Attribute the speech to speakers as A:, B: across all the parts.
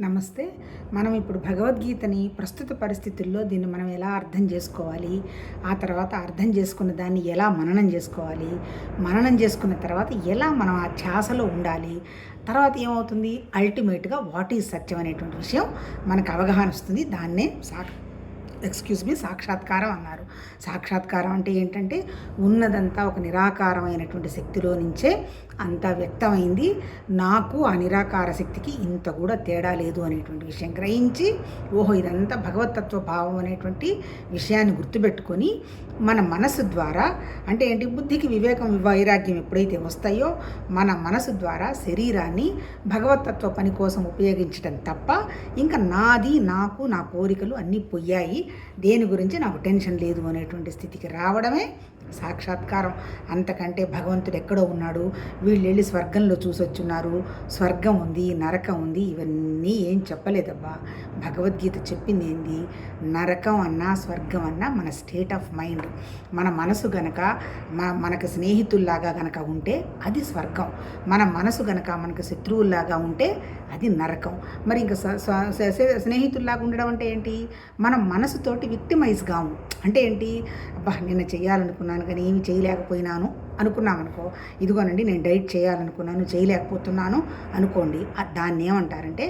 A: నమస్తే. మనం ఇప్పుడు భగవద్గీతని ప్రస్తుత పరిస్థితుల్లో దీన్ని మనం ఎలా అర్థం చేసుకోవాలి? ఆ తర్వాత అర్థం చేసుకున్న దాన్ని ఎలా మననం చేసుకోవాలి? మననం చేసుకున్న తర్వాత ఎలా మనం ఆ ధ్యాసలో ఉండాలి? తర్వాత ఏమవుతుంది? అల్టిమేట్‌గా వాట్ ఈజ్ సత్యం అనేటువంటి విషయం మనకు అవగాహన వస్తుంది. దాన్నే సాక్షాత్కారం అన్నారు. సాక్షాత్కారం అంటే ఏంటంటే ఉన్నదంతా ఒక నిరాకారమైనటువంటి శక్తిలో నుంచే అంతా వ్యక్తమైంది. నాకు ఆ నిరాకార శక్తికి ఇంత కూడా తేడా లేదు అనేటువంటి విషయం గ్రహించి, ఓహో ఇదంతా భగవతత్వ భావం అనేటువంటి విషయాన్ని గుర్తుపెట్టుకొని మన మనసు ద్వారా, అంటే ఏంటి, బుద్ధికి వివేకం వైరాగ్యం ఎప్పుడైతే వస్తాయో మన మనసు ద్వారా శరీరాన్ని భగవతత్వ పని కోసం ఉపయోగించడం తప్ప ఇంకా నాది, నాకు, నా కోరికలు అన్నీ పోయాయి, దేని గురించి నాకు టెన్షన్ లేదు అనేటువంటి స్థితికి రావడమే సాక్షాత్కారం. అంతకంటే భగవంతుడు ఎక్కడో ఉన్నాడు, వీళ్ళు వెళ్ళి స్వర్గంలో చూసొచ్చున్నారు, స్వర్గం ఉంది, నరకం ఉంది, ఇవన్నీ ఏం చెప్పలేదబ్బా. భగవద్గీత చెప్పింది ఏంది? నరకం అన్నా స్వర్గం అన్నా మన స్టేట్ ఆఫ్ మైండ్. మన మనసు గనక మనకు స్నేహితుల్లాగా గనక ఉంటే అది స్వర్గం, మన మనసు గనక మనకు శత్రువుల్లాగా ఉంటే అది నరకం. మరి ఇంకా స్నేహితుల్లాగా ఉండడం అంటే ఏంటి? మనం మనసుతోటి విక్టిమైజ్గాము. అంటే ఏంటి? అబ్బా నిన్న చేయాలనుకున్నాను కానీ ఏమి చేయలేకపోయినాను అనుకున్నామనుకో, ఇదిగోనండి నేను డైట్ చేయాలనుకున్నాను చేయలేకపోతున్నాను అనుకోండి, దాన్ని ఏమంటారంటే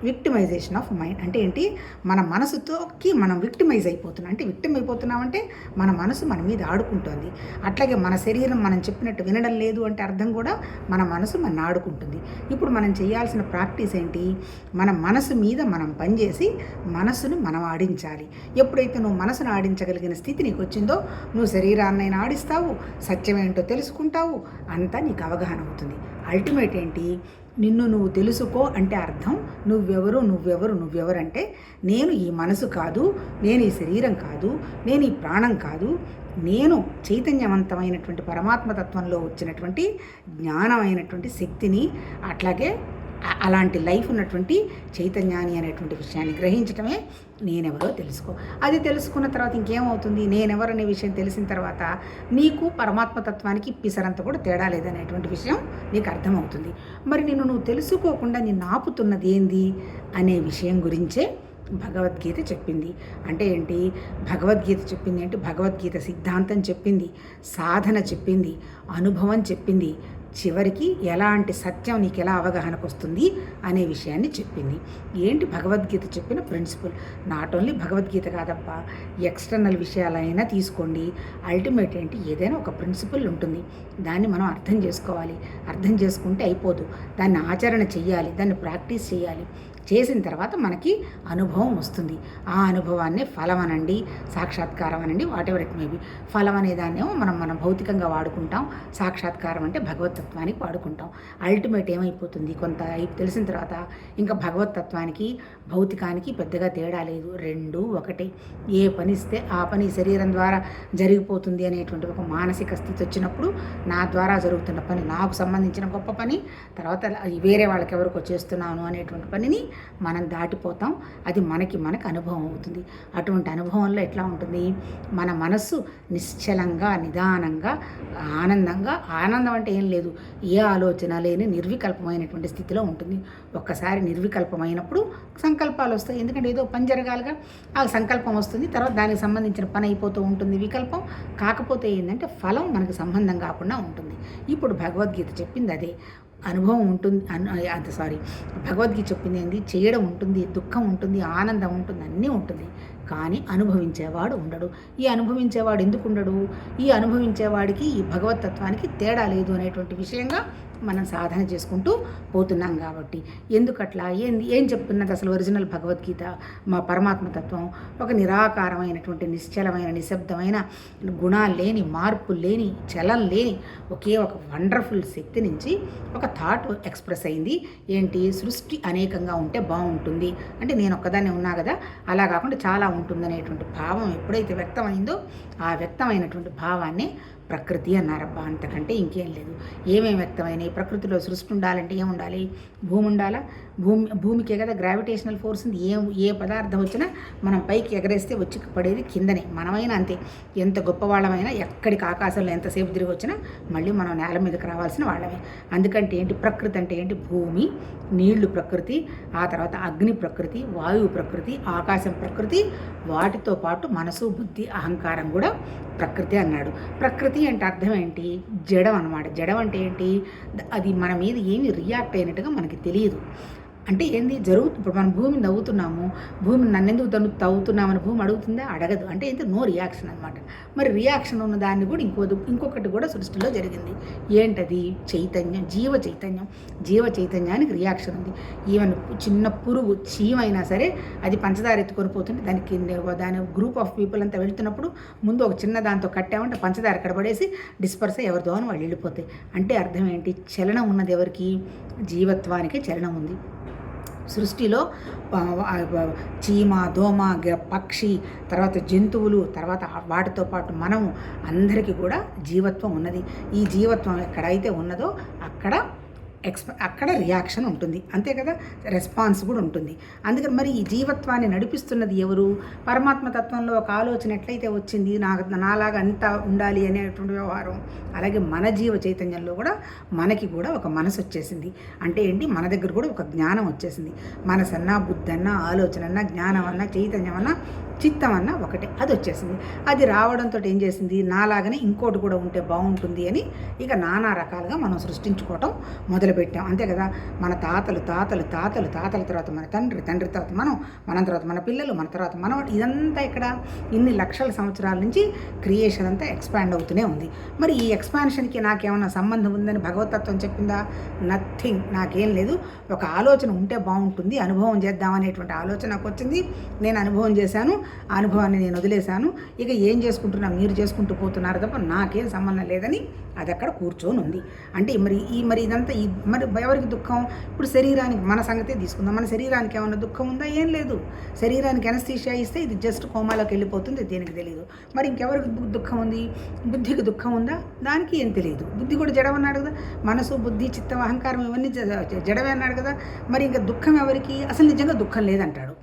A: విక్టిమైజేషన్ ఆఫ్ మైండ్. అంటే ఏంటి? మన మనసుతోకి మనం విక్టిమైజ్ అయిపోతున్నాం. అంటే విక్టిమ్ అయిపోతున్నామంటే మన మనసు మన మీద ఆడుకుంటుంది. అట్లాగే మన శరీరం మనం చెప్పినట్టు వినడం లేదు అంటే అర్థం కూడా మన మనసు మన ఆడుకుంటుంది. ఇప్పుడు మనం చేయాల్సిన ప్రాక్టీస్ ఏంటి? మన మనసు మీద మనం పనిచేసి మనసును మనం ఆడించాలి. ఎప్పుడైతే నువ్వు మనసును ఆడించగలిగిన స్థితి నీకు వచ్చిందో నువ్వు శరీరాన్నైనా ఆడిస్తావు, సత్యమేంటో తెలుసుకుంటావు, అంతా నీకు అవగాహన అవుతుంది. అల్టిమేట్ ఏంటి? నిన్ను నువ్వు తెలుసుకో అంటే అర్థం నువ్వెవరు అంటే నేను ఈ మనసు కాదు, నేను ఈ శరీరం కాదు, నేను ఈ ప్రాణం కాదు, నేను చైతన్యవంతమైనటువంటి పరమాత్మతత్వంలో వచ్చినటువంటి జ్ఞానమైనటువంటి శక్తిని, అట్లాగే అలాంటి లైఫ్ ఉన్నటువంటి చైతన్యాన్ని అనేటువంటి విషయాన్ని గ్రహించటమే నేనెవరో తెలుసుకో. అది తెలుసుకున్న తర్వాత ఇంకేమవుతుంది? నేనెవరనే విషయం తెలిసిన తర్వాత నీకు పరమాత్మతత్వానికి పిసరంత కూడా తేడా లేదనేటువంటి విషయం నీకు అర్థమవుతుంది. మరి నువ్వు తెలుసుకోకుండా నిన్ను ఆపుతున్నది ఏంది అనే విషయం గురించే భగవద్గీత చెప్పింది. అంటే ఏంటి? భగవద్గీత చెప్పింది ఏంటి? భగవద్గీత సిద్ధాంతం చెప్పింది, సాధన చెప్పింది, అనుభవం చెప్పింది, చివరికి ఎలాంటి సత్యం నీకు ఎలా అవగాహనకు వస్తుంది అనే విషయాన్ని చెప్పింది. ఏంటి భగవద్గీత చెప్పిన ప్రిన్సిపల్? నాట్ ఓన్లీ భగవద్గీత కాదప్పా, ఎక్స్టర్నల్ విషయాలైనా తీసుకోండి, అల్టిమేట్ ఏంటి? ఏదైనా ఒక ప్రిన్సిపల్ ఉంటుంది, దాన్ని మనం అర్థం చేసుకోవాలి. అర్థం చేసుకుంటే అయిపోదు, దాన్ని ఆచరణ చెయ్యాలి, దాన్ని ప్రాక్టీస్ చేయాలి. చేసిన తర్వాత మనకి అనుభవం వస్తుంది. ఆ అనుభవాన్నే ఫలం అనండి, సాక్షాత్కారం అనండి, వాట్ ఎవర్ ఇట్ మేబీ. ఫలం అనే దాన్నేమో మనం భౌతికంగా వాడుకుంటాం, సాక్షాత్కారం అంటే భగవతత్వానికి వాడుకుంటాం. అల్టిమేట్ ఏమైపోతుంది? కొంత తెలిసిన తర్వాత ఇంకా భగవతత్వానికి భౌతికానికి పెద్దగా తేడా లేదు, రెండూ ఒకటే. ఏ పని ఇస్తే ఆ పని శరీరం ద్వారా జరిగిపోతుంది అనేటువంటి ఒక మానసిక స్థితి వచ్చినప్పుడు నా ద్వారా జరుగుతున్న పని నాకు సంబంధించిన గొప్ప పని, తర్వాత వేరే వాళ్ళకి ఎవరికో చేస్తున్నాను అనేటువంటి పనిని మనం దాటిపోతాం. అది మనకి అనుభవం అవుతుంది. అటువంటి అనుభవంలో ఎట్లా ఉంటుంది? మన మనస్సు నిశ్చలంగా, నిదానంగా, ఆనందం అంటే ఏం లేదు, ఏ ఆలోచన లేని నిర్వికల్పమైనటువంటి స్థితిలో ఉంటుంది. ఒక్కసారి నిర్వికల్పమైనప్పుడు సంకల్పాలు వస్తాయి, ఎందుకంటే ఏదో పని జరగాలిగా. ఆ సంకల్పం వస్తుంది, తర్వాత దానికి సంబంధించిన పని అయిపోతూ ఉంటుంది. వికల్పం కాకపోతే ఏంటంటే ఫలం మనకు సంబంధం కాకుండా ఉంటుంది. ఇప్పుడు భగవద్గీత చెప్పింది అదే. అనుభవం ఉంటుంది, భగవద్గీత చెప్పింది ఏంది? చేయడం ఉంటుంది, దుఃఖం ఉంటుంది, ఆనందం ఉంటుంది, అన్నీ ఉంటుంది, కానీ అనుభవించేవాడు ఉండడు. ఈ అనుభవించేవాడు ఎందుకు ఉండడు? ఈ అనుభవించేవాడికి ఈ భగవతత్వానికి తేడా లేదు అనేటువంటి విషయంగా మనం సాధన చేసుకుంటూ పోతున్నాం. కాబట్టి ఎందుకట్లా? ఏం చెప్తున్నది అసలు ఒరిజినల్ భగవద్గీత? మా పరమాత్మతత్వం ఒక నిరాకారమైనటువంటి, నిశ్చలమైన, నిశ్శబ్దమైన, గుణాలు లేని, మార్పులు లేని, చలం లేని ఒకే ఒక వండర్ఫుల్ శక్తి నుంచి ఒక థాట్ ఎక్స్ప్రెస్ అయింది. ఏంటి? సృష్టి అనేకంగా ఉంటే బాగుంటుంది, అంటే నేను ఒక్కదాన్ని ఉన్నా కదా, అలా కాకుండా చాలా ఉంటుంది అనేటువంటి భావం ఎప్పుడైతే వ్యక్తమైందో ఆ వ్యక్తమైనటువంటి భావాన్ని ప్రకృతి అన్నారబ్బా, అంతకంటే ఇంకేం లేదు. ఏమేమి వ్యక్తమైనాయి? ప్రకృతిలో సృష్టి ఉండాలంటే ఏముండాలి? భూమి ఉండాలా? భూమికే కదా గ్రావిటేషనల్ ఫోర్స్ ఉంది. ఏ పదార్థం వచ్చినా మనం పైకి ఎగరేస్తే వచ్చి పడేది కిందనే. మనమైనా అంతే, ఎంత గొప్పవాళ్ళమైనా ఎక్కడికి ఆకాశంలో ఎంతసేపు తిరిగి వచ్చినా మళ్ళీ మనం నేల మీదకి రావాల్సిన వాళ్ళమే. అందుకంటే ఏంటి ప్రకృతి అంటే ఏంటి? భూమి, నీళ్లు ప్రకృతి, ఆ తర్వాత అగ్ని ప్రకృతి, వాయువు ప్రకృతి, ఆకాశం ప్రకృతి, వాటితో పాటు మనసు, బుద్ధి, అహంకారం కూడా ప్రకృతి అన్నాడు. ప్రకృతి అంటే అర్థం ఏంటి? జడం అన్నమాట. జడం అంటే ఏంటి? అది మన మీద ఏమి రియాక్ట్ అయినట్టుగా మనకి తెలియదు. అంటే ఏంది ఇప్పుడు మనం భూమిని తవ్వుతున్నాము, భూమిని నన్నెందుకు తవ్వుతున్నామని భూమి అడుగుతుందా? అడగదు. అంటే ఏంటి? నో రియాక్షన్ అనమాట. మరి రియాక్షన్ ఉన్న దాన్ని కూడా ఇంకొకటి కూడా సృష్టిలో జరిగింది. ఏంటది? చైతన్యం, జీవ చైతన్యం. జీవ చైతన్యానికి రియాక్షన్ ఉంది. ఈవెన్ చిన్న పురుగు, చీమైనా సరే అది పంచదార ఎత్తుకొని పోతుంటే దాని గ్రూప్ ఆఫ్ పీపుల్ అంతా వెళ్తున్నప్పుడు ముందు ఒక చిన్న దాంతో కట్టామంటే పంచదార ఎక్కడ పడేసి డిస్పర్స్ ఎవరిదో అని వాళ్ళు వెళ్ళిపోతాయి. అంటే అర్థం ఏంటి? చలనం ఉన్నది ఎవరికి? జీవత్వానికి చలనం ఉంది. సృష్టిలో చీమ, దోమ, పక్షి, తర్వాత జంతువులు, తర్వాత వాటితో పాటు మనము అందరికీ కూడా జీవత్వం ఉన్నది. ఈ జీవత్వం ఎక్కడైతే ఉన్నదో అక్కడ రియాక్షన్ ఉంటుంది, అంతే కదా, రెస్పాన్స్ కూడా ఉంటుంది. అందుకని మరి ఈ జీవత్వాన్ని నడిపిస్తున్నది ఎవరు? పరమాత్మ తత్వంలో ఒక ఆలోచన ఎట్లయితే వచ్చింది నాలాగా అంతా ఉండాలి అనేటువంటి వ్యవహారం, అలాగే మన జీవ చైతన్యంలో కూడా మనకి కూడా ఒక మనసు వచ్చేసింది. అంటే ఏంటి? మన దగ్గర కూడా ఒక జ్ఞానం వచ్చేసింది. మనసన్నా, బుద్ధన్నా, ఆలోచన అన్నా, జ్ఞానం అన్నా, చైతన్యం అన్నా, చిత్తం అన్న ఒకటే, అది వచ్చేసింది. అది రావడంతో ఏం చేసింది? నాలాగనే ఇంకోటి కూడా ఉంటే బాగుంటుంది అని ఇక నానా రకాలుగా మనం సృష్టించుకోవటం మొదలుపెట్టాం, అంతే కదా. మన తాతల తర్వాత మన తండ్రి తర్వాత మన తర్వాత మన పిల్లలు, మన తర్వాత మనం, ఇదంతా ఇక్కడ ఇన్ని లక్షల సంవత్సరాల నుంచి క్రియేషన్ అంతా ఎక్స్పాండ్ అవుతూనే ఉంది. మరి ఈ ఎక్స్పాన్షన్కి నాకేమన్నా సంబంధం ఉందని భగవతత్వం చెప్పిందా? నథింగ్. నాకేం లేదు. ఒక ఆలోచన ఉంటే బాగుంటుంది, అనుభవం చేద్దామనేటువంటి ఆలోచన నాకు వచ్చింది, నేను అనుభవం చేశాను, ఆ అనుభవాన్ని నేను వదిలేశాను. ఇక ఏం చేసుకుంటున్నా మీరు చేసుకుంటూ పోతున్నారు తప్ప నాకేం సంబంధం లేదని అది అక్కడ కూర్చొని ఉంది. అంటే మరి ఇదంతా మరి ఎవరికి దుఃఖం? ఇప్పుడు శరీరానికి, మన సంగతే తీసుకుందాం, మన శరీరానికి ఏమన్నా దుఃఖం ఉందా? ఏం లేదు. శరీరానికి ఎనస్థీషియా ఇస్తే ఇది జస్ట్ కోమాలోకి వెళ్ళిపోతుంది, దేనికి తెలియదు. మరి ఇంకెవరికి దుఃఖం ఉంది? బుద్ధికి దుఃఖం ఉందా? దానికి ఏం తెలియదు. బుద్ధి కూడా జడం అన్నాడు కదా, మనసు, బుద్ధి, చిత్తం, అహంకారం ఇవన్నీ జడమే అన్నాడు కదా. మరి ఇంకా దుఃఖం ఎవరికి? అసలు నిజంగా దుఃఖం లేదంటాడు.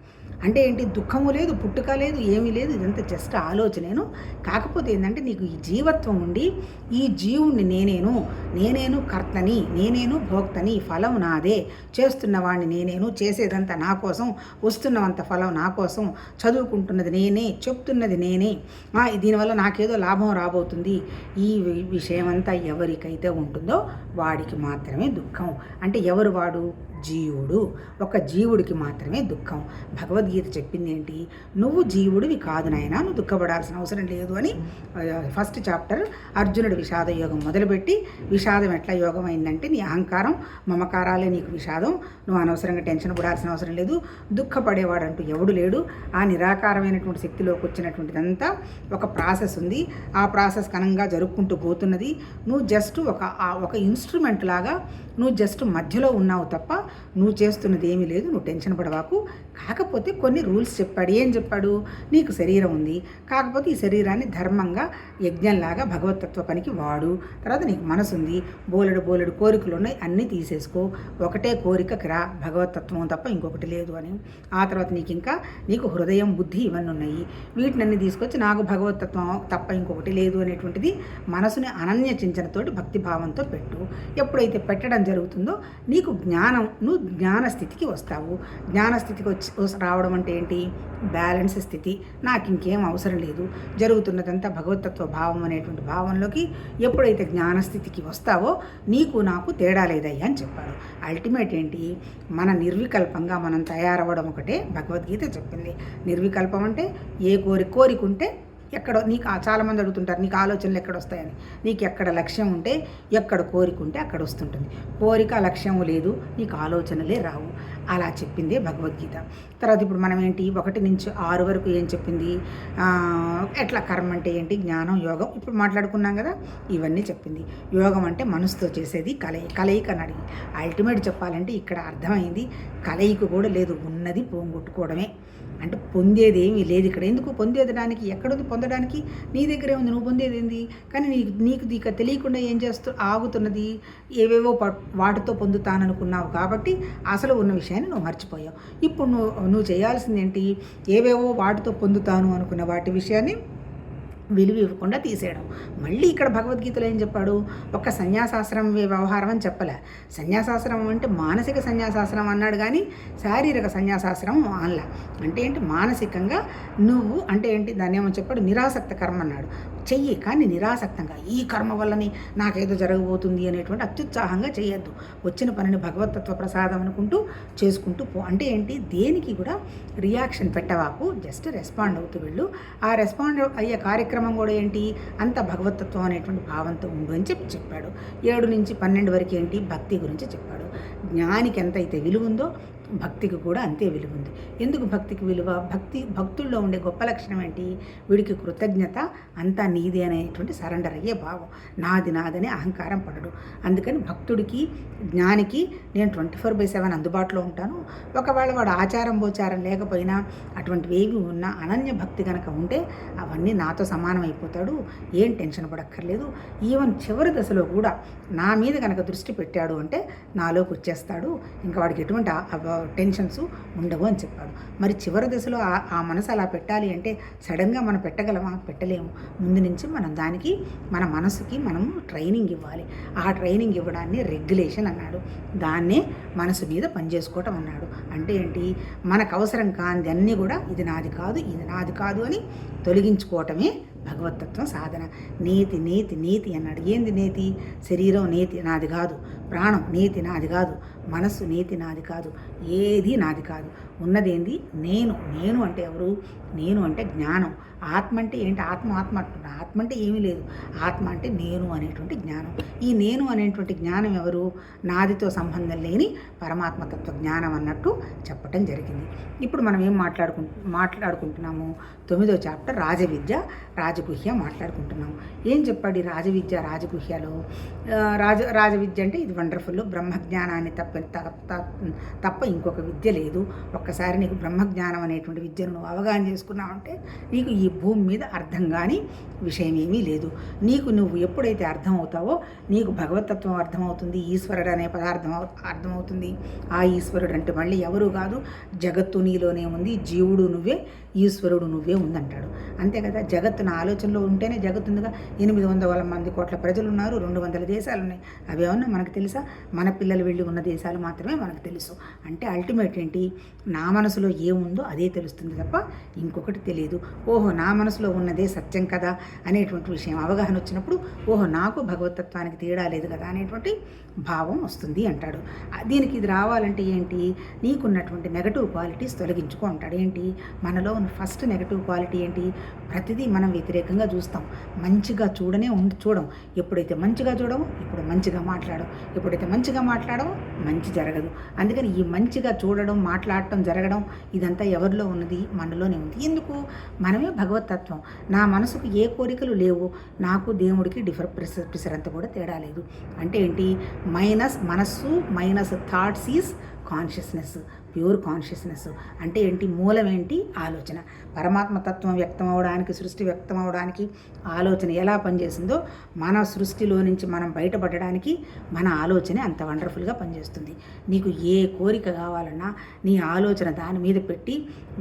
A: అంటే ఏంటి? దుఃఖము లేదు, పుట్టుక లేదు, ఏమీ లేదు, ఇదంతా జస్ట్ ఆలోచనేను. కాకపోతే ఏంటంటే నీకు ఈ జీవత్వం ఉండి ఈ జీవుణ్ణి నేనేను కర్తని, నేనేను భోక్తని, ఫలం నాదే, చేస్తున్నవాడిని నేనేను, చేసేదంతా నా కోసం, వస్తున్నవంత ఫలం నా కోసం, చదువుకుంటున్నది నేనే, చెప్తున్నది నేనే, దీనివల్ల నాకేదో లాభం రాబోతుంది, ఈ విషయమంతా ఎవరికైతే ఉంటుందో వాడికి మాత్రమే దుఃఖం. అంటే ఎవరు వాడు? జీవుడు. ఒక జీవుడికి మాత్రమే దుఃఖం. భగవద్గీత చెప్పింది ఏంటి? నువ్వు జీవుడివి కాదు నాయనా, నువ్వు దుఃఖపడాల్సిన అవసరం లేదు అని ఫస్ట్ చాప్టర్ అర్జునుడి విషాద యోగం మొదలుపెట్టి, విషాదం ఎట్లా యోగం అయిందంటే నీ అహంకారం, మమకారాలే నీకు విషాదం, నువ్వు అనవసరంగా టెన్షన్ పడాల్సిన అవసరం లేదు, దుఃఖపడేవాడంటూ ఎవడు లేడు, ఆ నిరాకారమైనటువంటి శక్తిలోకి వచ్చినటువంటిదంతా ఒక ప్రాసెస్ ఉంది, ఆ ప్రాసెస్ కనంగా జరుపుకుంటూ పోతున్నది. నువ్వు జస్ట్ ఒక ఇన్స్ట్రుమెంట్ లాగా నువ్వు జస్ట్ మధ్యలో ఉన్నావు తప్ప నువ్వు చేస్తున్నది ఏమీ లేదు, నువ్వు టెన్షన్ పడవాకు. కాకపోతే కొన్ని రూల్స్ చెప్పాడు. ఏం చెప్పాడు? నీకు శరీరం ఉంది, కాకపోతే ఈ శరీరాన్ని ధర్మంగా యజ్ఞంలాగా భగవతత్వ పనికి వాడు. తర్వాత నీకు మనసు ఉంది, బోలెడు కోరికలు ఉన్నాయి, అన్నీ తీసేసుకో, ఒకటే కోరికకి రా, భగవతత్వం తప్ప ఇంకొకటి లేదు అని. ఆ తర్వాత నీకు హృదయం, బుద్ధి ఇవన్నీ ఉన్నాయి, వీటినన్నీ తీసుకొచ్చి నాకు భగవతత్వం తప్ప ఇంకొకటి లేదు అనేటువంటిది మనసుని అనన్య చింతనతోటి భక్తిభావంతో పెట్టు. ఎప్పుడైతే పెట్టడం జరుగుతుందో నీకు నువ్వు జ్ఞానస్థితికి వస్తావు. జ్ఞానస్థితికి రావడం అంటే ఏంటి? బ్యాలెన్స్ స్థితి. నాకు ఇంకేం అవసరం లేదు, జరుగుతున్నదంతా భగవతత్వ భావం అనేటువంటి భావంలోకి ఎప్పుడైతే జ్ఞానస్థితికి వస్తావో నీకు నాకు తేడా లేదయ్యా అని చెప్పాడు. అల్టిమేట్ ఏంటి? మన నిర్వికల్పంగా మనం తయారవ్వడం ఒకటే భగవద్గీత చెప్పింది. నిర్వికల్పం అంటే ఏ కోరిక ఉంటే ఎక్కడో నీకు చాలామంది అడుగుతుంటారు నీకు ఆలోచనలు ఎక్కడ వస్తాయని. నీకు ఎక్కడ లక్ష్యం ఉంటే, ఎక్కడ కోరిక ఉంటే అక్కడ వస్తుంటుంది. కోరిక లక్ష్యం లేదు, నీకు ఆలోచనలే రావు. అలా చెప్పిందే భగవద్గీత. తర్వాత ఇప్పుడు మనం ఏంటి 1 నుంచి 6 వరకు ఏం చెప్పింది, ఎట్లా కర్మ అంటే ఏంటి, జ్ఞానం, యోగం ఇప్పుడు మాట్లాడుకున్నాం కదా, ఇవన్నీ చెప్పింది. యోగం అంటే మనసుతో చేసేది కలయిక అని అడిగి అల్టిమేట్ చెప్పాలంటే ఇక్కడ అర్థమైంది, కలయిక కూడా లేదు, ఉన్నది పోగొట్టుకోవడమే. అంటే పొందేది ఏమీ లేదు ఇక్కడ. ఎందుకు పొందేదడానికి, ఎక్కడుంది పొందడానికి, నీ దగ్గరే ఉంది, నువ్వు పొందేది ఏంది, కానీ నీకు ఇక తెలియకుండా ఏం ఆగుతున్నది, ఏవేవో వాటితో పొందుతాననుకున్నావు కాబట్టి అసలు ఉన్న విషయాన్ని నువ్వు మర్చిపోయావు. ఇప్పుడు నువ్వు చేయాల్సింది ఏంటి, ఏవేవో వాటితో పొందుతాను అనుకున్న వాటి విషయాన్ని విలువ ఇవ్వకుండా తీసేయడం. మళ్ళీ ఇక్కడ భగవద్గీతలో ఏం చెప్పాడు, ఒక్క సన్యాసాశ్రమం వ్యవహారం అని చెప్పలే. సన్యాసాశ్రమం అంటే మానసిక సన్యాసాశ్రమం అన్నాడు కానీ శారీరక సన్యాసాశ్రమం అనలా. అంటే ఏంటి, మానసికంగా నువ్వు అంటే ఏంటి, దాన్ని ఏమో చెప్పాడు, నిరాసక్త కర్మ అన్నాడు. చెయ్యి, కానీ నిరాసక్తంగా, ఈ కర్మ వల్లని నాకేదో జరగబోతుంది అనేటువంటి అత్యుత్సాహంగా చేయొద్దు. వచ్చిన పనిని భగవతత్వ ప్రసాదం అనుకుంటూ చేసుకుంటూ పో. అంటే ఏంటి, దేనికి కూడా రియాక్షన్ పెట్టవాకు, జస్ట్ రెస్పాండ్ అవుతూ వెళ్ళు. ఆ రెస్పాండ్ అయ్యే కార్యక్రమం కూడా ఏంటి, అంత భగవతత్వం అనేటువంటి భావంతో ఉండు అని చెప్పాడు. 7 నుంచి 12 వరకు ఏంటి, భక్తి గురించి చెప్పాడు. జ్ఞానికి ఎంతైతే విలువ ఉందో భక్తికి కూడా అంతే విలువ ఉంది. ఎందుకు భక్తికి విలువ, భక్తుల్లో ఉండే గొప్ప లక్షణం ఏంటి, వీడికి కృతజ్ఞత, అంతా నీదే అనేటువంటి సరెండర్ అయ్యే భావం, నాదని అహంకారం పడడు. అందుకని భక్తుడికి, జ్ఞానికి నేను 24/7 అందుబాటులో ఉంటాను. ఒకవేళ వాడు ఆచారం గోచారం లేకపోయినా, అటువంటివి ఏవి ఉన్నా అనన్య భక్తి కనుక ఉంటే అవన్నీ నాతో సమానం అయిపోతాడు, ఏం టెన్షన్ పడక్కర్లేదు. ఈవెన్ చివరి దశలో కూడా నా మీద కనుక దృష్టి పెట్టాడు అంటే నాలోకి వచ్చేస్తాడు, ఇంకా వాడికి ఎటువంటి టెన్షన్స్ ఉండవు అని చెప్పాడు. మరి చివరి దశలో ఆ మనసు అలా పెట్టాలి అంటే సడన్గా మనం పెట్టగలమా, పెట్టలేము. ముందు నుంచి మనం దానికి, మన మనసుకి మనము ట్రైనింగ్ ఇవ్వాలి. ఆ ట్రైనింగ్ ఇవ్వడాన్ని రెగ్యులేషన్ అన్నాడు. దాన్నే మనసు మీద పనిచేసుకోవటం అన్నాడు. అంటే ఏంటి, మనకు అవసరం కానిది అన్నీ కూడా ఇది నాది కాదు అని తొలగించుకోవటమే భగవతత్వం సాధన. నీతి అన్నాడు. ఏంది నీతి, శరీరం నీతి నాది కాదు, ప్రాణం నీతి నాది కాదు, మనస్సు నీతి నాది కాదు, ఏది నాది కాదు. ఉన్నదేంది, నేను అంటే ఎవరు, నేను అంటే జ్ఞానం. ఆత్మ అంటే ఏంటి, ఆత్మ అంటున్నా, ఆత్మ అంటే ఏమీ లేదు, ఆత్మ అంటే నేను అనేటువంటి జ్ఞానం. ఈ నేను అనేటువంటి జ్ఞానం ఎవరు, నాదితో సంబంధం లేని పరమాత్మతత్వ జ్ఞానం అన్నట్టు చెప్పటం జరిగింది. ఇప్పుడు మనం ఏం మాట్లాడుకుంటున్నాము, 9వ చాప్టర్ రాజగుహ్య మాట్లాడుకుంటున్నాము. ఏం చెప్పాడు ఈ రాజగుహ్యలో, రాజవిద్య అంటే ఇది వండర్ఫుల్, బ్రహ్మజ్ఞానాన్ని తప్ప ఇంకొక విద్య లేదు. ఒక్కసారి నీకు బ్రహ్మజ్ఞానం అనేటువంటి విద్యను నువ్వు అవగాహన చేసుకున్నావంటే నీకు ఈ భూమి మీద అర్థం కాని విషయం ఏమీ లేదు. నువ్వు ఎప్పుడైతే అర్థమవుతావో నీకు భగవతత్వం అర్థమవుతుంది, ఈశ్వరుడు అనే పదార్థం అర్థమవుతుంది. ఆ ఈశ్వరుడు అంటే మళ్ళీ ఎవరు కాదు, జగత్తు నీలోనే ఉంది, జీవుడు నువ్వే, ఈశ్వరుడు నువ్వే ఉందంటాడు. అంతే కదా, జగత్తు నా ఆలోచనలో ఉంటేనే జగత్తు ఉందిగా. 800 కోట్ల ప్రజలు ఉన్నారు, 200 దేశాలు ఉన్నాయి. అవి ఏమన్నా మనకు తెలుసా, మన పిల్లలు వెళ్ళి ఉన్న దేశాలు మాత్రమే మనకు తెలుసు. అంటే అల్టిమేట్ ఏంటి, నా మనసులో ఏముందో అదే తెలుస్తుంది తప్ప ఇంకొకటి తెలియదు. ఓహో, నా మనసులో ఉన్నదే సత్యం కదా అనేటువంటి విషయం అవగాహన వచ్చినప్పుడు, ఓహో నాకు భగవతత్వానికి తేడా లేదు కదా అనేటువంటి భావం వస్తుంది అంటాడు. దీనికి ఇది రావాలంటే ఏంటి, నీకున్నటువంటి నెగటివ్ క్వాలిటీస్ తొలగించుకో అంటాడు. ఏంటి, మనలో ఉన్న ఫస్ట్ నెగటివ్ క్వాలిటీ ఏంటి, ప్రతిదీ మనం వ్యతిరేకంగా చూస్తాం, మంచిగా చూడం. ఎప్పుడైతే మంచిగా చూడమో ఇప్పుడు మంచిగా మాట్లాడమో మంచి జరగదు. అందుకని ఈ మంచిగా చూడడం, మాట్లాడటం, జరగడం ఇదంతా ఎవరిలో ఉన్నది, మనలోనే ఉంది. ఎందుకు, మనమే భగవతత్వం. నా మనసుకు ఏ కోరికలు లేవు, నాకు దేవుడికి పిసరంత కూడా తేడా లేదు. అంటే ఏంటి, మనస్సు minus thoughts is consciousness, pure consciousness. అంటే ఏంటి, మూలం ఏంటి, ఆలోచన. పరమాత్మతత్వం వ్యక్తం అవడానికి, సృష్టి వ్యక్తం అవడానికి ఆలోచన ఎలా పనిచేసిందో, మన సృష్టిలో నుంచి మనం బయటపడడానికి మన ఆలోచనే అంత వండర్ఫుల్గా పనిచేస్తుంది. నీకు ఏ కోరిక కావాలన్నా నీ ఆలోచన దాని మీద పెట్టి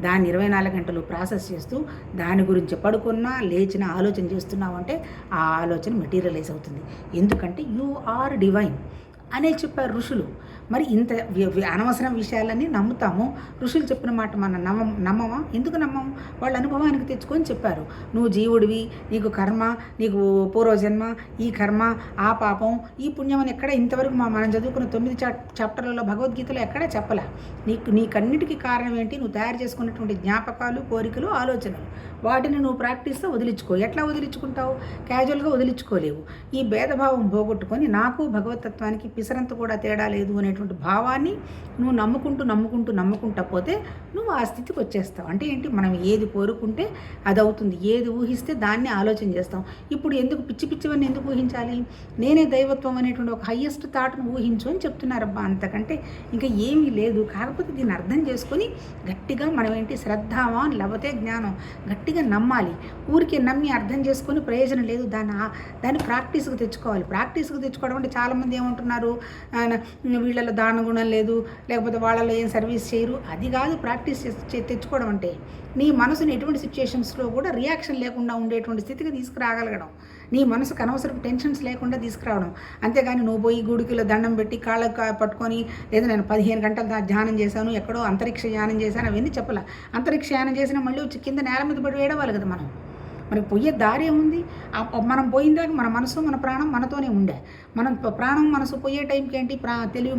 A: దాన్ని 24 గంటలు ప్రాసెస్ చేస్తూ దాని గురించి పడుకున్నా లేచిన ఆలోచన చేస్తున్నావు అంటే ఆ ఆలోచన మెటీరియలైజ్ అవుతుంది. ఎందుకంటే యు ఆర్ డివైన్ అనే చెప్పారు ఋషులు. మరి ఇంత అనవసరం విషయాలన్నీ నమ్ముతాము. ఋషులు చెప్పిన మాట మనం నమ్మమా? ఎందుకు నమ్మము? వాళ్ళ అనుభవానికి తెచ్చుకొని చెప్పారు. నువ్వు జీవుడివి, నీకు కర్మ, నీకు పూర్వజన్మ, ఈ కర్మ, ఆ పాపం, ఈ పుణ్యం అని ఎక్కడ ఇంతవరకు మనం చదువుకున్న 9 చాప్టర్లలో భగవద్గీతలో ఎక్కడా చెప్పలే. నీకన్నిటికీ కారణం ఏంటి, నువ్వు తయారు చేసుకున్నటువంటి జ్ఞాపకాలు, కోరికలు, ఆలోచనలు. వాటిని నువ్వు ప్రాక్టీస్తో వదిలించుకో. ఎట్లా వదిలించుకుంటావు? క్యాజువల్గా వదిలించుకోలేవు. ఈ భేదభావం పోగొట్టుకొని నాకు భగవతత్వానికి పిసరంత కూడా తేడా లేదు అనేటువంటి అనేటువంటి భావాన్ని నువ్వు నమ్ముకుంటూ పోతే నువ్వు ఆ స్థితికి వచ్చేస్తావు. అంటే ఏంటి, మనం ఏది కోరుకుంటే అది అవుతుంది, ఏది ఊహిస్తే దాన్ని ఆలోచన చేస్తాం. ఇప్పుడు ఎందుకు పిచ్చివన్నీ ఎందుకు ఊహించాలి? నేనే దైవత్వం అనేటువంటి ఒక హయ్యెస్ట్ థాట్ను ఊహించు అని చెప్తున్నారబ్బా. అంతకంటే ఇంకా ఏమీ లేదు. కాకపోతే దీన్ని అర్థం చేసుకొని గట్టిగా మనం ఏంటి, శ్రద్ధావాన్ లభతే జ్ఞానం, గట్టిగా నమ్మాలి. ఊరికే నమ్మి అర్థం చేసుకొని ప్రయోజనం లేదు. దాన్ని ప్రాక్టీస్కి తెచ్చుకోవాలి. ప్రాక్టీస్కి తెచ్చుకోవడం అంటే చాలామంది ఏమంటున్నారు, వీళ్ళలో దాన గుణం లేదు, లేకపోతే వాళ్ళలో ఏం సర్వీస్ చేయరు. అది కాదు ప్రాక్టీస్ తెచ్చుకోవడం అంటే. నీ మనసుని ఎటువంటి సిచ్యుయేషన్స్లో కూడా రియాక్షన్ లేకుండా ఉండేటువంటి స్థితికి తీసుకురాగలగడం, నీ మనసుకు అనవసరపు టెన్షన్స్ లేకుండా తీసుకురావడం. అంతేగాని నువ్వు పోయి గుడికిలో దండం పెట్టి కాళ్ళకు పట్టుకొని, లేదా నేను 15 గంటల ధ్యానం చేశాను, ఎక్కడో అంతరిక్ష యానం చేశాను, అవన్నీ చెప్పాల. అంతరిక్ష యానం చేసినా మళ్ళీ వచ్చి కింద నేల మీద పడి వేయడవాలి కదా. మనకి పోయే దారి ఏముంది? మనం పోయిందాక మన మనసు మన ప్రాణం మనతోనే ఉండే. మనం ప్రాణం మనసు పోయే టైంకి ఏంటి,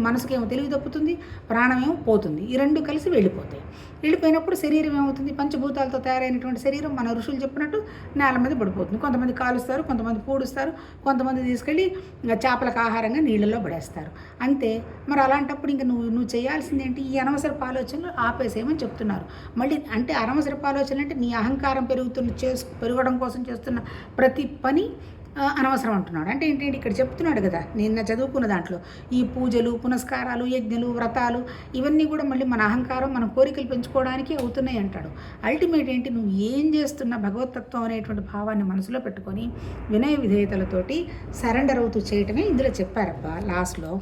A: మనసుకేమో తెలివి తప్పుతుంది, ప్రాణమేమో పోతుంది. ఈ రెండు కలిసి వెళ్ళిపోయినప్పుడు శరీరం ఏమవుతుంది? పంచభూతాలతో తయారైనటువంటి శరీరం మన ఋషులు చెప్పినట్టు నేల మీద పడిపోతుంది. కొంతమంది కాలుస్తారు, కొంతమంది పూడుస్తారు, కొంతమంది తీసుకెళ్ళి చేపలకు ఆహారంగా నీళ్ళల్లో పడేస్తారు. అంతే. మరి అలాంటప్పుడు ఇంకా నువ్వు చేయాల్సింది ఏంటి? ఈ అనవసరపు ఆలోచనలు ఆపేసేయమని చెప్తున్నారు. మళ్ళీ అంటే అనవసరపు ఆలోచనలు అంటే నీ అహంకారం పెరగడం కోసం చేస్తున్న ప్రతి పని అనవసరం అంటున్నాడు. అంటే ఏంటంటే ఇక్కడ చెప్తున్నాడు కదా, నిన్న చదువుకున్న దాంట్లో ఈ పూజలు, పునస్కారాలు, యజ్ఞలు, వ్రతాలు ఇవన్నీ కూడా మళ్ళీ మన అహంకారం, మన కోరికలు పెంచుకోవడానికి అవుతున్నాయి అంటాడు. అల్టిమేట్ ఏంటి, నువ్వు ఏం చేస్తున్నా భగవతత్వం అనేటువంటి భావాన్ని మనసులో పెట్టుకొని వినయ విధేయతలతోటి సరెండర్ అవుతూ చేయటమే ఇందులో చెప్పారబ్బా లాస్ట్లో.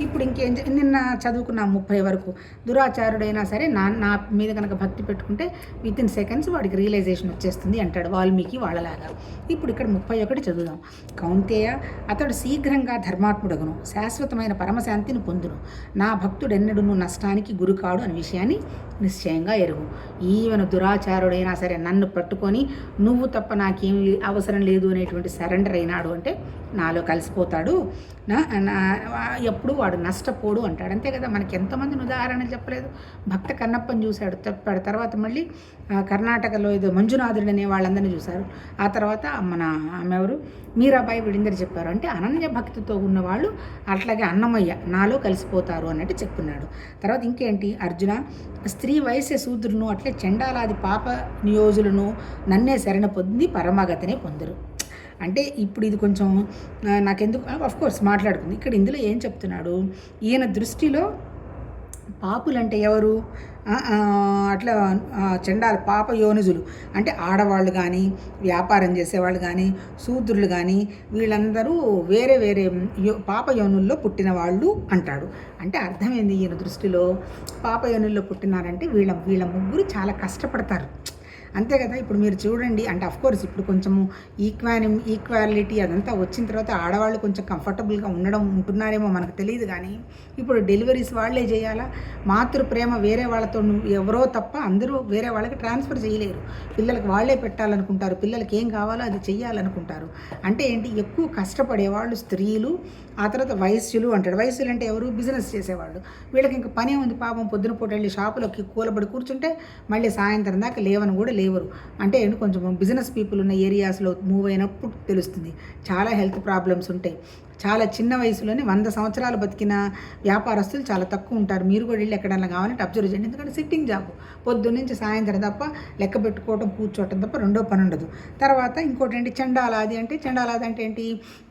A: ఇప్పుడు ఇంకేం నిన్న చదువుకున్న 30 వరకు దురాచారుడైనా సరే నా మీద కనుక భక్తి పెట్టుకుంటే వితిన్ సెకండ్స్ వాడికి రియలైజేషన్ వచ్చేస్తుంది అంటాడు వాల్మీకి వాళ్ళలాగా. ఇప్పుడు ఇక్కడ 31 చదువుదాం. కౌంతేయ, అతడు శీఘ్రంగా ధర్మాత్ముడగును, శాశ్వతమైన పరమశాంతిని పొందును, నా భక్తుడెన్నడును నష్టానికి గురికాడు అనే విషయాన్ని నిశ్చయంగా ఎరుగు. ఈవెన దురాచారుడైనా సరే నన్ను పట్టుకొని నువ్వు తప్ప నాకేమి అవసరం లేదు అనేటువంటి సరెండర్ అయినాడు అంటే నాలో కలిసిపోతాడు, ఎప్పుడు వాడు నష్టపోడు అంటాడు. అంతే కదా. మనకి ఎంతమందిని ఉదాహరణలు చెప్పలేదు. భక్త కన్నప్పని చూశాడు, చెప్పాడు. తర్వాత మళ్ళీ కర్ణాటకలో ఏదో మంజునాథుడు అనే వాళ్ళందరినీ చూశారు. ఆ తర్వాత ఆమె ఎవరు, మీరాబాయి, వీళ్ళందరూ చెప్పారు. అంటే అనన్య భక్తితో ఉన్నవాళ్ళు అట్లాగే అన్నమయ్య నాలో కలిసిపోతారు అన్నట్టు చెప్పున్నాడు. తర్వాత ఇంకేంటి, అర్జున, స్త్రీ వయస్సు శూద్రులను అట్లే చండాలాది పాప నియోజులను నన్నే శరణ పొంది పరమగతినే పొందరు. అంటే ఇప్పుడు ఇది కొంచెం నాకెందుకు అఫ్కోర్స్ మాట్లాడుకుంది. ఇక్కడ ఇందులో ఏం చెప్తున్నాడు, ఈయన దృష్టిలో పాపులంటే ఎవరు, అట్లా చండాల పాప యోనిజులు అంటే ఆడవాళ్ళు కానీ, వ్యాపారం చేసేవాళ్ళు కానీ, శూద్రులు కానీ, వీళ్ళందరూ వేరే పాప యోనుల్లో పుట్టిన వాళ్ళు అంటాడు. అంటే అర్థమైంది, ఈయన దృష్టిలో పాప యోనుల్లో పుట్టినారంటే వీళ్ళ ముగ్గురు చాలా కష్టపడతారు. అంతే కదా. ఇప్పుడు మీరు చూడండి, అంటే అఫ్కోర్స్ ఇప్పుడు కొంచెము ఈక్వాలిటీ అదంతా వచ్చిన తర్వాత ఆడవాళ్ళు కొంచెం కంఫర్టబుల్గా ఉంటున్నారేమో మనకు తెలియదు. కానీ ఇప్పుడు డెలివరీస్ వాళ్ళే చేయాలా? మాతృ ప్రేమ వేరే వాళ్ళతో ఎవరో తప్ప అందరూ వేరే వాళ్ళకి ట్రాన్స్ఫర్ చేయలేరు. పిల్లలకి వాళ్ళే పెట్టాలనుకుంటారు, పిల్లలకి ఏం కావాలో అది చెయ్యాలనుకుంటారు. అంటే ఏంటి, ఎక్కువ కష్టపడేవాళ్ళు స్త్రీలు, ఆ తర్వాత వయస్సులు అంటాడు. వయస్సులు అంటే ఎవరు, బిజినెస్ చేసేవాళ్ళు. వీళ్ళకి ఇంకా పనే ఉంది పాపం. పొద్దున పూట వెళ్ళి షాపులోకి కూలబడి కూర్చుంటే మళ్ళీ సాయంత్రం దాకా లేవని కూడా లేవరు. అంటే కొంచెం బిజినెస్ పీపుల్ ఉన్న ఏరియాస్లో మూవ్ అయినప్పుడు తెలుస్తుంది, చాలా హెల్త్ ప్రాబ్లమ్స్ ఉంటాయి. చాలా చిన్న వయసులోనే 100 సంవత్సరాలు బతికిన వ్యాపారస్తులు చాలా తక్కువ ఉంటారు. మీరు కూడా వెళ్ళి ఎక్కడన్నా కావాలంటే అబ్జర్వ్ చేయండి. ఎందుకంటే సిట్టింగ్ జాబ్, పొద్దున్నుంచి సాయంత్రం తప్ప లెక్క పెట్టుకోవటం, కూర్చోవటం తప్ప రెండో పని ఉండదు. తర్వాత ఇంకోటి ఏంటి, చండాలాది అంటే ఏంటి,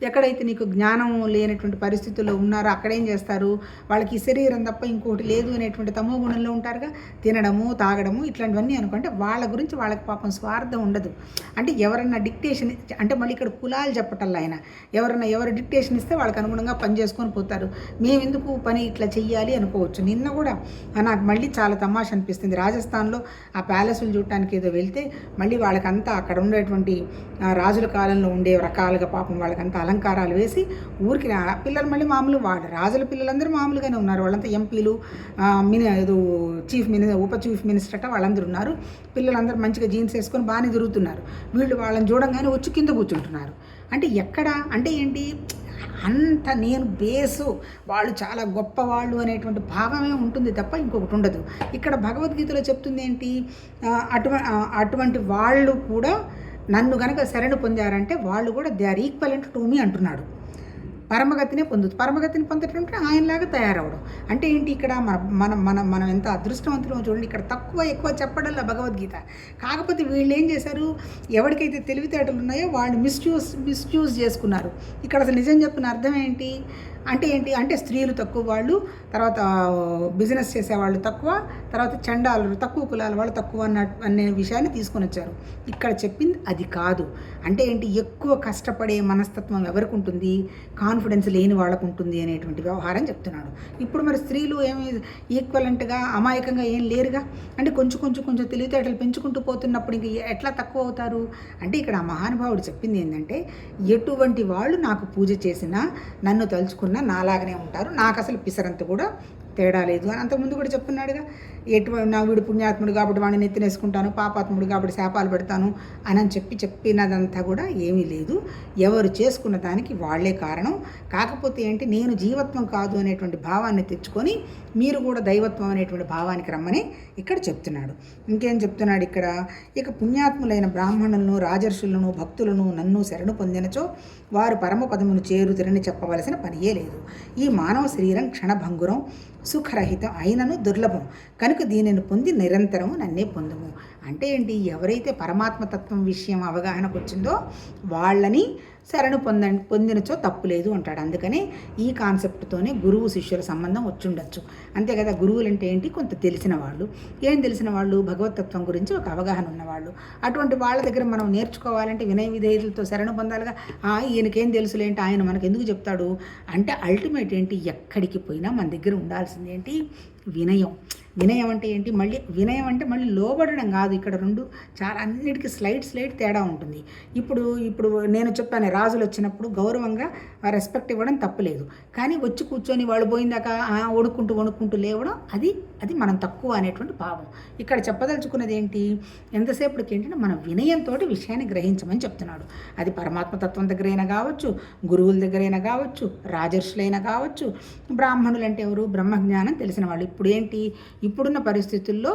A: ఎక్కడైతే నీకు జ్ఞానం లేనటువంటి పరిస్థితుల్లో ఉన్నారో అక్కడేం చేస్తారు, వాళ్ళకి ఈ శరీరం తప్ప ఇంకోటి లేదు అనేటువంటి తమో గుణంలో ఉంటారుగా, తినడము, తాగడము, ఇట్లాంటివన్నీ అనుకుంటే వాళ్ళ గురించి వాళ్ళకి పాపం స్వార్థం ఉండదు. అంటే ఎవరన్నా డిక్టేషన్, అంటే మళ్ళీ ఇక్కడ కులాలు చెప్పటల్లా ఆయన, ఎవరు డిక్టేషన్ ఇస్తే వాళ్ళకి అనుగుణంగా పని చేసుకొని పోతారు. మేము ఎందుకు పని ఇట్లా చెయ్యాలి అనుకోవచ్చు. నిన్న కూడా నాకు మళ్ళీ చాలా తమాషా అనిపిస్తుంది. రాజస్థాన్లో ఆ ప్యాలెస్లు చూడటానికి ఏదో వెళ్తే మళ్ళీ వాళ్ళకంతా అక్కడ ఉండేటువంటి రాజుల కాలంలో ఉండే రకాలుగా పాపం వాళ్ళకంతా అలంకారాలు వేసి ఊరికి పిల్లలు మళ్ళీ మామూలు రాజుల పిల్లలందరూ మామూలుగానే ఉన్నారు. వాళ్ళంతా ఎంపీలు, ఏదో ఉప చీఫ్ మినిస్టర్ అట్ట వాళ్ళందరూ ఉన్నారు. పిల్లలందరూ మంచిగా జీన్స్ వేసుకొని బాగానే తిరుగుతున్నారు. వీళ్ళు వాళ్ళని చూడంగానే వచ్చి కింద కూర్చుంటున్నారు. అంటే ఎక్కడ, అంటే ఏంటి, అంత నేను బేసు, వాళ్ళు చాలా గొప్పవాళ్ళు అనేటువంటి భావమే ఉంటుంది తప్ప ఇంకొకటి ఉండదు. ఇక్కడ భగవద్గీతలో చెప్తుంది ఏంటి, అటువంటి వాళ్ళు కూడా నన్ను గనక శరణు పొందారంటే వాళ్ళు కూడా they are equivalent to me అంటున్నాడు. పరమగతినే పొందుతుంది. పరమగతిని పొందటం అంటే ఆయనలాగా తయారవడం. అంటే ఏంటి ఇక్కడ మనం మనం మనం ఎంత అదృష్టవంతులమో చూడండి. ఇక్కడ తక్కువ ఎక్కువ చెప్పడంలో భగవద్గీత. కాకపోతే వీళ్ళు ఏం చేశారు, ఎవరికైతే తెలివితేటలు ఉన్నాయో వాళ్ళు మిస్యూజ్ చేసుకున్నారు. ఇక్కడ అసలు నిజం చెప్పిన అర్థం ఏంటి అంటే అంటే స్త్రీలు తక్కువ వాళ్ళు, తర్వాత బిజినెస్ చేసేవాళ్ళు తక్కువ, తర్వాత చండాలు తక్కువ కులాల వాళ్ళు తక్కువ అనే విషయాన్ని తీసుకొని వచ్చారు. ఇక్కడ చెప్పింది అది కాదు. అంటే ఎక్కువ కష్టపడే మనస్తత్వం ఎవరికి ఉంటుంది, కాన్ఫిడెన్స్ లేని వాళ్ళకు ఉంటుంది అనేటువంటి వ్యవహారం చెప్తున్నాడు. ఇప్పుడు మరి స్త్రీలు ఏమి ఈక్వలెంట్గా అమాయకంగా ఏం లేరుగా. అంటే కొంచెం తెలివితేటలు పెంచుకుంటూ పోతున్నప్పుడు ఇంక ఎట్లా తక్కువ అవుతారు అంటే ఇక్కడ ఆ మహానుభావుడు చెప్పింది ఏంటంటే, ఎటువంటి వాళ్ళు నాకు పూజ చేసినా నన్ను తలుచుకున్న నాలాగనే ఉంటారు, నాకు అసలు పిసరంత కూడా తేడా లేదు అని అంతకుముందు కూడా చెప్తున్నాడుగా. నా వీడు పుణ్యాత్ముడు కాబట్టి వాడిని నెత్తినేసుకుంటాను, పాపాత్ముడు కాబట్టి శాపాలు పెడతాను అని చెప్పినదంతా కూడా ఏమీ లేదు. ఎవరు చేసుకున్న దానికి వాళ్లే కారణం. కాకపోతే నేను జీవత్వం కాదు అనేటువంటి భావాన్ని తెచ్చుకొని మీరు కూడా దైవత్వం అనేటువంటి భావానికి రమ్మని ఇక్కడ చెప్తున్నాడు. ఇంకేం చెప్తున్నాడు ఇక్కడ, ఇక పుణ్యాత్ములైన బ్రాహ్మణులను, రాజర్షులను, భక్తులను నన్ను శరణు పొందినచో వారు పరమపదమును చేరుతురని చెప్పవలసిన పనియే లేదు. ఈ మానవ శరీరం క్షణభంగురం, సుఖరహితం అయినను దుర్లభం కనుక దీనిని పొంది నిరంతరము నన్నే పొందుము. అంటే ఎవరైతే పరమాత్మతత్వం విషయం అవగాహనకు వచ్చిందో వాళ్ళని శరణు పొందినచో తప్పులేదు అంటాడు. అందుకనే ఈ కాన్సెప్ట్తోనే గురువు శిష్యుల సంబంధం వచ్చుండొచ్చు. అంతే కదా. గురువులు అంటే కొంత తెలిసిన వాళ్ళు. ఏం తెలిసిన వాళ్ళు, భగవతత్వం గురించి ఒక అవగాహన ఉన్నవాళ్ళు. అటువంటి వాళ్ళ దగ్గర మనం నేర్చుకోవాలంటే వినయ విధేయులతో శరణు పొందాలిగా. ఈయనకేం తెలుసులేంటి, ఆయన మనకు ఎందుకు చెప్తాడు అంటే అల్టిమేట్ ఎక్కడికి పోయినా మన దగ్గర ఉండాల్సింది వినయం. వినయం అంటే వినయం అంటే మళ్ళీ లోబడడం కాదు. ఇక్కడ రెండు చాలా అన్నిటికీ స్లైడ్ తేడా ఉంటుంది. ఇప్పుడు నేను చెప్పాను, రాజులు వచ్చినప్పుడు గౌరవంగా రెస్పెక్ట్ ఇవ్వడం తప్పులేదు. కానీ వచ్చి కూర్చొని వాళ్ళు పోయిందాక వణుక్కుంటూ లేవడం అది మనం తక్కువ అనేటువంటి భావం. ఇక్కడ చెప్పదలుచుకున్నది ఎంతసేపటికి మన వినయంతో విషయాన్ని గ్రహించమని చెప్తున్నాడు. అది పరమాత్మతత్వం దగ్గరైనా కావచ్చు, గురువుల దగ్గరైనా కావచ్చు, రాజర్షులైనా కావచ్చు, బ్రాహ్మణులు అంటే ఎవరు, బ్రహ్మజ్ఞానం తెలిసిన వాళ్ళు. ఇప్పుడున్న పరిస్థితుల్లో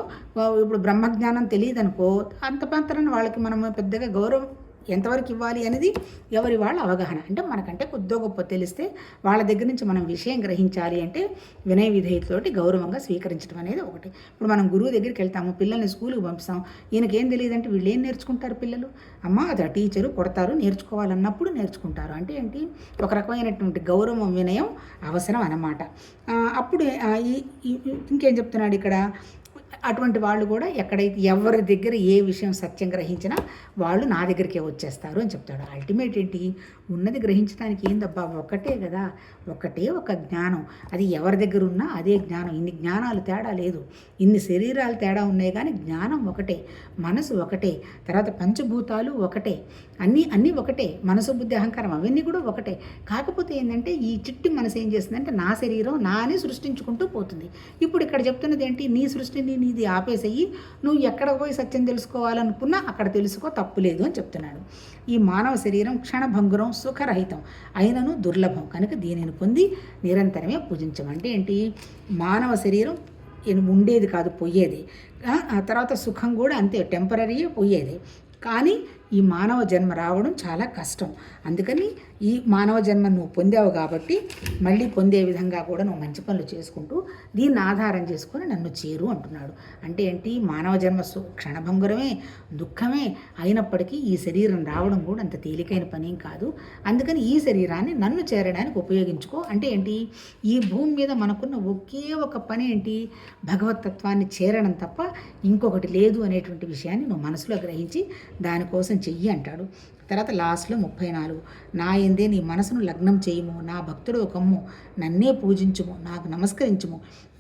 A: ఇప్పుడు బ్రహ్మజ్ఞానం తెలియదనుకో, అంత మాత్రాన వాళ్ళకి మనం పెద్దగా గౌరవం ఎంతవరకు ఇవ్వాలి అనేది ఎవరి వాళ్ళ అవగాహన. అంటే మనకంటే కొద్దో గొప్ప తెలిస్తే వాళ్ళ దగ్గర నుంచి మనం విషయం గ్రహించాలి అంటే వినయ విధేయతతోటి గౌరవంగా స్వీకరించడం అనేది ఒకటి. ఇప్పుడు మనం గురువు దగ్గరికి వెళ్తాము, పిల్లల్ని స్కూల్కి పంపిస్తాం, ఈయనకేం తెలియదంటే వీళ్ళు ఏం నేర్చుకుంటారు పిల్లలు? అమ్మ అది టీచరు కొడతారు, నేర్చుకోవాలన్నప్పుడు నేర్చుకుంటారు. అంటే ఒక రకమైనటువంటి గౌరవం, వినయం అవసరం అన్నమాట. అప్పుడు ఇంకేం చెప్తున్నాడు ఇక్కడ, అటువంటి వాళ్ళు కూడా ఎవరి దగ్గర ఏ విషయం సత్యం గ్రహించినా వాళ్ళు నా దగ్గరికే వచ్చేస్తారు అని చెప్తాడు. అల్టిమేట్ ఉన్నది గ్రహించడానికి ఏందబ్బా, ఒకటే కదా, ఒకటే ఒక జ్ఞానం. అది ఎవరి దగ్గర ఉన్నా అదే జ్ఞానం. ఇన్ని జ్ఞానాలు తేడా లేదు, ఇన్ని శరీరాలు తేడా ఉన్నాయి, కానీ జ్ఞానం ఒకటే, మనసు ఒకటే, తర్వాత పంచభూతాలు ఒకటే, అన్నీ ఒకటే, మనసు బుద్ధి అహంకారం అవన్నీ కూడా ఒకటే. కాకపోతే ఈ చిట్టి మనసు ఏం చేస్తుందంటే నా శరీరం నాని సృష్టించుకుంటూ పోతుంది. ఇప్పుడు ఇక్కడ చెప్తున్నది నీ సృష్టిని నీది ఆపేసేయి, నువ్వు ఎక్కడ పోయి సత్యం తెలుసుకోవాలనుకున్నా అక్కడ తెలుసుకో, తప్పులేదు అని చెప్తున్నాడు. ఈ మానవ శరీరం క్షణభంగురం, సుఖరహితం అయినను దుర్లభం కనుక దీనిని పొంది నిరంతరమే పూజించమంటే మానవ శరీరం ఉండేది కాదు, పోయేది. ఆ తర్వాత సుఖం కూడా అంతే, టెంపరీ పోయేది. కానీ ఈ మానవ జన్మ రావడం చాలా కష్టం. అందుకని ఈ మానవ జన్మ నువ్వు పొందావు కాబట్టి మళ్ళీ పొందే విధంగా కూడా నువ్వు మంచి పనులు చేసుకుంటూ దీన్ని ఆధారం చేసుకొని నన్ను చేరు అంటున్నాడు. అంటే మానవ జన్మ క్షణభంగురమే, దుఃఖమే అయినప్పటికీ ఈ శరీరం రావడం కూడా అంత తేలికైన పనేం కాదు. అందుకని ఈ శరీరాన్ని నన్ను చేరడానికి ఉపయోగించుకో. అంటే ఈ భూమి మీద మనకున్న ఒకే ఒక పని భగవతత్వాన్ని చేరడం తప్ప ఇంకొకటి లేదు అనేటువంటి విషయాన్ని నువ్వు మనసులో గ్రహించి దానికోసం చెయ్యి అంటాడు. తర్వాత లాస్ట్లో 34, నా ఎందే నీ మనసును లగ్నం చేయము, నా భక్తుడు ఒకమ్ము, నన్నే పూజించుము, నాకు నమస్కరించుము,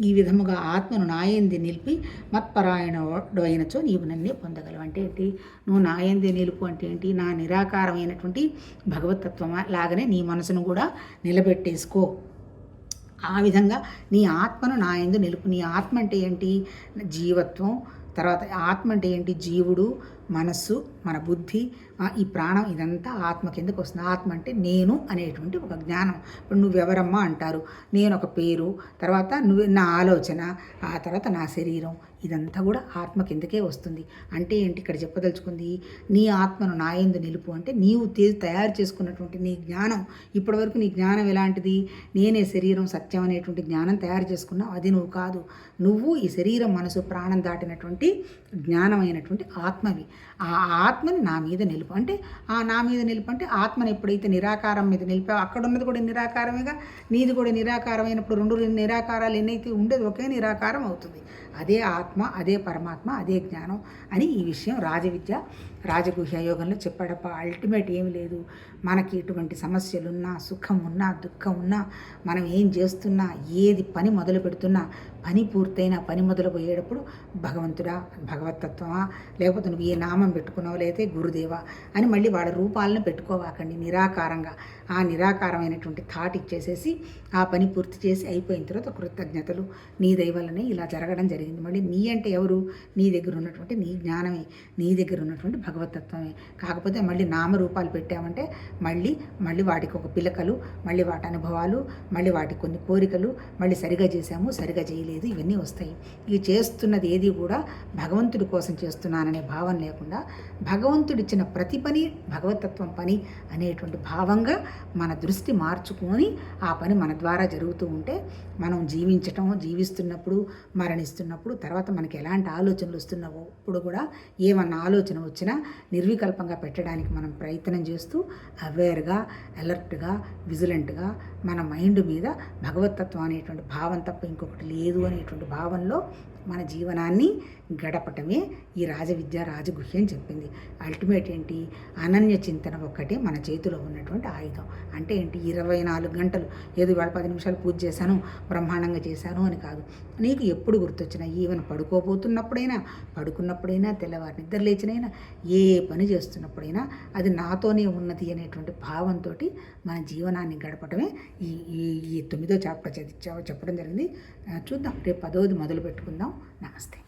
A: ఈ విధముగా ఆత్మను నాయంది నిలిపి మత్పరాయణుడు అయినచో నీవు నన్నే పొందగలవు. అంటే నువ్వు నాయందే నిలుపు అంటే నా నిరాకారమైనటువంటి భగవతత్వం లాగానే నీ మనసును కూడా నిలబెట్టేసుకో. ఆ విధంగా నీ ఆత్మను నాయందు నిలుపు. నీ ఆత్మ అంటే జీవత్వం. తర్వాత ఆత్మ అంటే జీవుడు, మనస్సు, మన బుద్ధి, ఈ ప్రాణం, ఇదంతా ఆత్మ కిందకు వస్తుంది. ఆత్మ అంటే నేను అనేటువంటి ఒక జ్ఞానం. ఇప్పుడు నువ్వెవరమ్మా అంటారు, నేను ఒక పేరు, తర్వాత నువ్వు నా ఆలోచన, ఆ తర్వాత నా శరీరం, ఇదంతా కూడా ఆత్మ కిందకే వస్తుంది. అంటే ఏంటి ఇక్కడ చెప్పదలుచుకుంది, నీ ఆత్మను నా యందు నిలుపు అంటే నీవు తయారు చేసుకున్నటువంటి నీ జ్ఞానం, ఇప్పటివరకు నీ జ్ఞానం ఎలాంటిది, నేనే శరీరం సత్యం అనేటువంటి జ్ఞానం తయారు చేసుకున్నావు, అది నువ్వు కాదు. నువ్వు ఈ శరీరం మనసు ప్రాణం దాటినటువంటి జ్ఞానమైనటువంటి ఆత్మవి. ఆ ఆత్మని నా మీద నిలుపు అంటే, ఆ నా మీద నిలుపు అంటే ఆత్మని ఎప్పుడైతే నిరాకారం మీద నిలిపావు, అక్కడ ఉన్నది కూడా నిరాకారమేగా, నీది కూడా నిరాకారమైనప్పుడు రెండు నిరాకారాలు ఎన్నైతే ఉండేది ఒకే నిరాకారం అవుతుంది. అదే ఆత్మ, అదే పరమాత్మ, అదే జ్ఞానం అని ఈ విషయం రాజవిద్య రాజగుహ్య యోగంలో చెప్పాడప్ప. అల్టిమేట్ ఏమి లేదు, మనకి ఇటువంటి సమస్యలున్నా, సుఖం ఉన్నా, దుఃఖం ఉన్నా, మనం ఏం చేస్తున్నా, ఏది పని మొదలు పెడుతున్నా, పని పూర్తయిన పని మొదలుపోయేటప్పుడు భగవంతుడా, భగవతత్వమా, లేకపోతే నువ్వు ఏ నామం పెట్టుకున్నావు, లేకపోతే గురుదేవా అని మళ్ళీ వాళ్ళ రూపాలను పెట్టుకోవాకండి. నిరాకారంగా ఆ నిరాకారమైనటువంటి థాట్ ఇచ్చేసేసి ఆ పని పూర్తి చేసి అయిపోయిన తర్వాత కృతజ్ఞతలు, నీ దయవల్లనే ఇలా జరగడం జరిగింది. మళ్ళీ నీ అంటే ఎవరు, నీ దగ్గర ఉన్నటువంటి నీ జ్ఞానమే, నీ దగ్గర ఉన్నటువంటి భగవతత్వమే. కాకపోతే మళ్ళీ నామరూపాలు పెట్టామంటే మళ్ళీ వాటికి ఒక పిలకలు, మళ్ళీ వాటి అనుభవాలు, మళ్ళీ వాటికి కొన్ని కోరికలు, మళ్ళీ సరిగా చేశాము, సరిగా చేయలేదు, ఇవన్నీ వస్తాయి. ఇవి చేస్తున్నది ఏది కూడా భగవంతుడి కోసం చేస్తున్నాననే భావం లేకుండా, భగవంతుడిచ్చిన ప్రతి పని భగవతత్వం పని అనేటువంటి భావంగా మన దృష్టి మార్చుకొని ఆ పని మన ద్వారా జరుగుతూ ఉంటే, మనం జీవిస్తున్నప్పుడు, మరణిస్తున్నప్పుడు, తర్వాత మనకి ఎలాంటి ఆలోచనలు వస్తున్నావో ఇప్పుడు కూడా ఏమన్నా ఆలోచన వచ్చినా నిర్వికల్పంగా పెట్టడానికి మనం ప్రయత్నం చేస్తూ అవేర్గా, అలర్ట్గా, విజిలెంట్గా మన మైండ్ మీద భగవతత్వం అనేటువంటి భావం తప్ప ఇంకొకటి లేదు అనేటువంటి భావంలో మన జీవనాన్ని గడపటమే ఈ రాజవిద్య రాజగుహ్యం చెప్పింది. అల్టిమేట్ ఏంటి, అనన్య చింతన ఒక్కటే మన చేతిలో ఉన్నటువంటి ఆయుధం. అంటే ఏంటి, 24 గంటలు ఏదో ఇవాళ 10 నిమిషాలు పూజ చేశాను, బ్రహ్మాండంగా చేశాను అని కాదు. నీకు ఎప్పుడు గుర్తొచ్చినా, ఈవెన్ పడుకోబోతున్నప్పుడైనా, పడుకున్నప్పుడైనా, తెల్లవారి నిద్ర లేచినైనా, ఏ పని చేస్తున్నప్పుడైనా అది నాతోనే ఉన్నది అనేటువంటి భావంతో మన జీవనాన్ని గడపటమే ఈ 9వ చాప్టర్ చెప్పడం జరిగింది. చూద్దాం, రేపు 10వది మొదలు పెట్టుకుందాం. నమస్తే.